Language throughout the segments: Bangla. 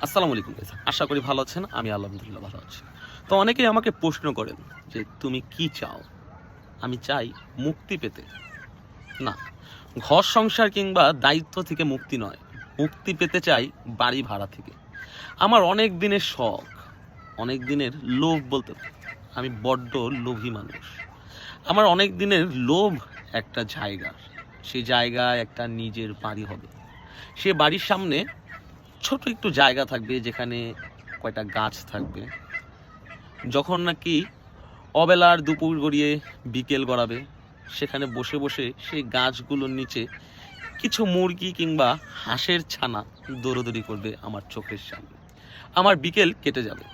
আসসালামু আলাইকুম গাইস, আশা করি ভালো আছেন। আমি আলহামদুলিল্লাহ ভালো আছি। তো অনেকেই আমাকে প্রশ্ন করেন যে তুমি কি চাও? আমি চাই মুক্তি পেতে। না, ঘর সংসার কিংবা দায়িত্ব থেকে মুক্তি নয়, মুক্তি পেতে চাই বাড়ি ভাড়া থেকে। আমার অনেক দিনের শখ, অনেক দিনের লোভ বলতে পারেন। আমি বড্ড লোভী মানুষ। আমার অনেক দিনের লোভ একটা জায়গা, সেই জায়গায় একটা নিজের বাড়ি হবে। সে বাড়ির সামনে ছোট একটু জায়গা থাকবে, যেখানে কয়টা গাছ থাকবে। যখন নাকি অবেলার দুপুর গড়িয়ে বিকেল গড়াবে, সেখানে বসে বসে সেই গাছগুলোর নিচে কিছু মুরগি কিংবা হাঁসের ছানা দৌড়দৌড়ি করবে আমার চোখের সামনে। আমার বিকেল কেটে যাবে।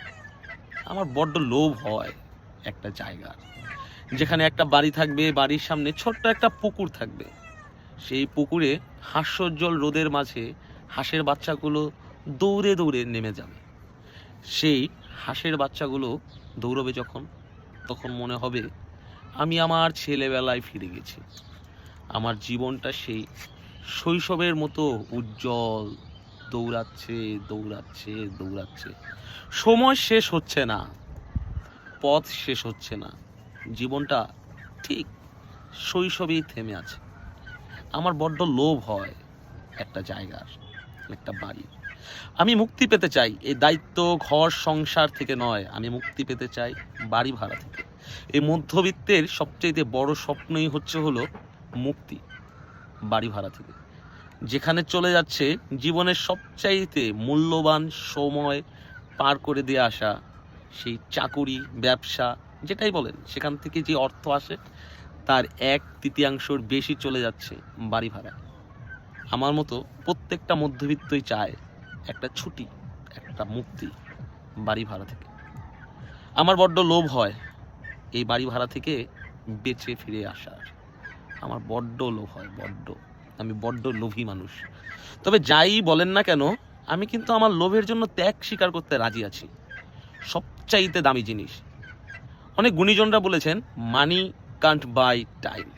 আমার বড্ড লোভ হয় একটা জায়গার, যেখানে একটা বাড়ি থাকবে, বাড়ির সামনে ছোট্ট একটা পুকুর থাকবে। সেই পুকুরে হাস্যোজ্জ্বল রোদের মাঝে হাঁসের বাচ্চাগুলো দৌড়ে দৌড়ে নেমে যাবে। সেই হাঁসের বাচ্চাগুলো দৌড়বে যখন, তখন মনে হবে আমি আমার ছেলেবেলায় ফিরে গেছি। আমার জীবনটা সেই শৈশবের মতো উজ্জ্বল, দৌড়াচ্ছে দৌড়াচ্ছে দৌড়াচ্ছে। সময় শেষ হচ্ছে না, পথ শেষ হচ্ছে না, জীবনটা ঠিক শৈশবেই থেমে আছে। আমার বড্ড লোভ হয় একটা জায়গার, একটা বাড়ি। আমি মুক্তি পেতে চাই এই দায়িত্ব ঘর সংসার থেকে নয়, আমি মুক্তি পেতে চাই বাড়ি ভাড়া থেকে। এই মধ্যবিত্তের সবচেয়ে বড় স্বপ্নই হলো মুক্তি বাড়ি ভাড়া থেকে, যেখানে চলে যাচ্ছে জীবনের সবচাইতে মূল্যবান সময় পার করে দিয়ে আসা সেই চাকুরি, ব্যবসা, যেটাই বলেন, সেখান থেকে যে অর্থ আসে তার 1/3 বেশি চলে যাচ্ছে বাড়ি ভাড়ায়। আমার মতো প্রত্যেকটা মধ্যবিত্তই চায় একটা ছুটি, একটা মুক্তি বাড়ি ভাড়া থেকে। আমার বড্ড লোভ হয় এই বাড়ি ভাড়া থেকে বেঁচে ফিরে আসার। আমার বড্ড লোভ হয়, বড্ড। আমি বড্ড লোভী মানুষ। তবে যাই বলেন না কেন, আমি কিন্তু আমার লোভের জন্য ত্যাগ স্বীকার করতে রাজি আছি। সবচাইতে দামি জিনিস, অনেক গুণীজনরা বলেছেন, মানি কান্ট বাই টাইম।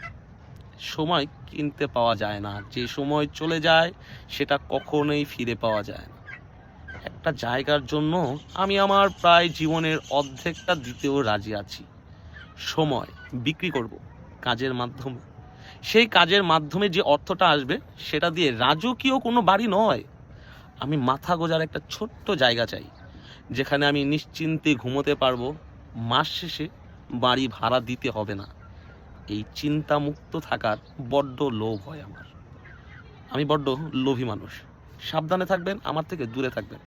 সময় কিনতে পাওয়া যায় না, যে সময় চলে যায় সেটা কখনোই ফিরে পাওয়া যায় না। একটা জায়গার জন্য আমি আমার প্রায় জীবনের অর্ধেকটা দিতেও রাজি আছি। সময় বিক্রি করব কাজের মাধ্যমে। সেই কাজের মাধ্যমে যে অর্থটা আসবে সেটা দিয়ে রাজকীয় কোনো বাড়ি নয়, আমি মাথা গোজার একটা ছোট্ট জায়গা চাই, যেখানে আমি নিশ্চিন্তে ঘুমোতে পারবো। মাস শেষে বাড়ি ভাড়া দিতে হবে না। এই চিন্তামুক্ত থাকার বড্ড লোভ হয় আমার। আমি বড্ড লোভী মানুষ। সাবধানে থাকবেন, আমার থেকে দূরে থাকবেন।